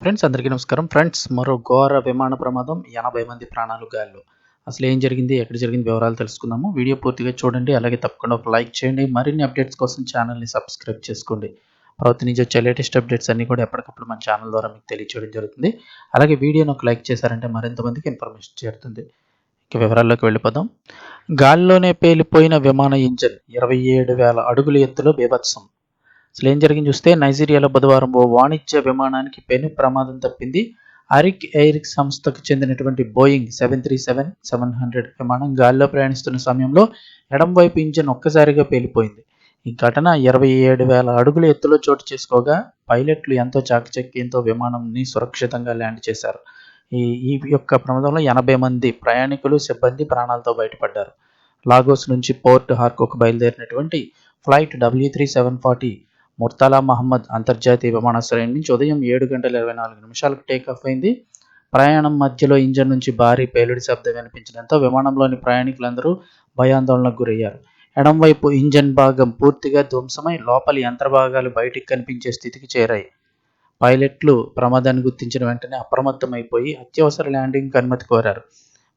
Friends అందరికీ నమస్కారం. Friends మరో ఘోర విమాన ప్రమాదం 80 మంది ప్రాణాలు గాల్లో. అసలు ఏం జరిగింది? ఎక్కడ జరిగింది? వివరాలు తెలుసుకుందాము. వీడియో పూర్తిగా చూడండి. అలాగే తప్పకుండా ఒక లైక్ చేయండి. మరిన్ని అప్డేట్స్ కోసం ఛానల్‌ని సబ్స్క్రైబ్ చేసుకోండి. ప్రభుత్వం నుంచి వచ్చే లేటెస్ట్ అప్డేట్స్ అన్నీ కూడా ఎప్పటికప్పుడు మన ఛానల్ ద్వారా మీకు తెలియజేయడం జరుగుతుంది. అలాగే వీడియోని ఒక లైక్ చేశారంటే మరింత మందికి ఇన్ఫర్మేషన్ చేరుతుంది. ఇక వివరాల్లోకి వెళ్ళిపోదాం. గాల్లోనే పేలిపోయిన విమాన ఇంజిన్ 27,000 అడుగుల ఎత్తులో బీభత్సం. అసలు ఏం జరిగింది చూస్తే నైజీరియాలో బుధవారం ఓ వాణిజ్య విమానానికి పెను ప్రమాదం తప్పింది. అరిక్ ఎయిర్ సంస్థకు చెందినటువంటి బోయింగ్ 737-700 విమానం గాలిలో ప్రయాణిస్తున్న సమయంలో ఎడంవైపు ఇంజిన్ ఒక్కసారిగా పేలిపోయింది. ఈ ఘటన 27,000 అడుగుల ఎత్తులో చోటు చేసుకోగా పైలట్లు ఎంతో చాకచక్యంతో విమానంని సురక్షితంగా ల్యాండ్ చేశారు. ఈ ఈ యొక్క ప్రమాదంలో 80 మంది ప్రయాణికులు సిబ్బంది ప్రాణాలతో బయటపడ్డారు. లాగోస్ నుంచి పోర్ట్ హార్కోకు బయలుదేరినటువంటి ఫ్లైట్ W3740 ముర్తలా మహమ్మద్ అంతర్జాతీయ విమానాశ్రయం నుంచి ఉదయం 7:24 టేకాఫ్ అయింది. ప్రయాణం మధ్యలో ఇంజన్ నుంచి భారీ పేలుడు శబ్దం వినిపించడంతో విమానంలోని ప్రయాణికులందరూ భయాందోళనకు గురయ్యారు. ఎడంవైపు ఇంజన్ భాగం పూర్తిగా ధ్వంసమై లోపలి యంత్ర భాగాలు బయటికి కనిపించే స్థితికి చేరాయి. పైలట్లు ప్రమాదాన్ని గుర్తించిన వెంటనే అప్రమత్తమైపోయి అత్యవసర ల్యాండింగ్కి అనుమతి కోరారు.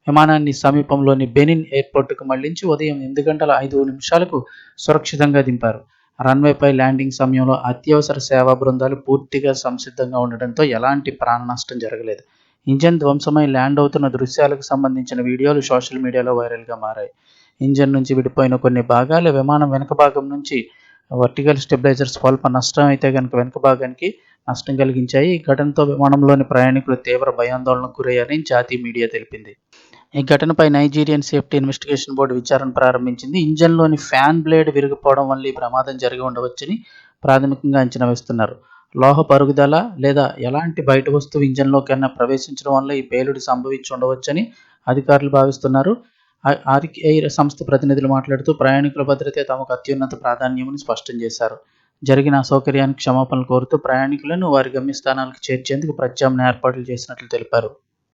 విమానాన్ని సమీపంలోని బెనిన్ ఎయిర్పోర్టుకు మళ్లించి ఉదయం 8:05 సురక్షితంగా దింపారు. రన్వేపై ల్యాండింగ్ సమయంలో అత్యవసర సేవా బృందాలు పూర్తిగా సంసిద్ధంగా ఉండడంతో ఎలాంటి ప్రాణ నష్టం జరగలేదు. ఇంజన్ ధ్వంసమై ల్యాండ్ అవుతున్న దృశ్యాలకు సంబంధించిన వీడియోలు సోషల్ మీడియాలో వైరల్గా మారాయి. ఇంజన్ నుంచి విడిపోయిన కొన్ని భాగాలు విమానం వెనుక భాగం నుంచి వర్టికల్ స్టెబిలైజర్స్ స్వల్ప నష్టం అయితే కనుక వెనుక భాగానికి నష్టం కలిగించాయి. ఈ ఘటనతో విమానంలోని ప్రయాణికులు తీవ్ర భయాందోళనకు గురయ్యారని జాతీయ మీడియా తెలిపింది. ఈ ఘటనపై నైజీరియన్ సేఫ్టీ ఇన్వెస్టిగేషన్ బోర్డు విచారణ ప్రారంభించింది. ఇంజన్లోని ఫ్యాన్ బ్లేడ్ విరిగిపోవడం వల్ల ఈ ప్రమాదం జరిగి ఉండవచ్చని ప్రాథమికంగా అంచనా వేస్తున్నారు. లోహపు అరుగుదల లేదా ఎలాంటి బయట వస్తువు ఇంజన్లోకైనా ప్రవేశించడం వల్ల ఈ పేలుడు సంభవించి ఉండవచ్చని అధికారులు భావిస్తున్నారు. ఆరిక్ ఎయిర్ సంస్థ ప్రతినిధులు మాట్లాడుతూ ప్రయాణికుల భద్రతే తమకు అత్యున్నత ప్రాధాన్యమని స్పష్టం చేశారు. జరిగిన అసౌకర్యానికి క్షమాపణలు కోరుతూ ప్రయాణికులను వారి గమ్యస్థానాలకు చేర్చేందుకు ప్రత్యామ్నాయ ఏర్పాట్లు చేసినట్లు తెలిపారు.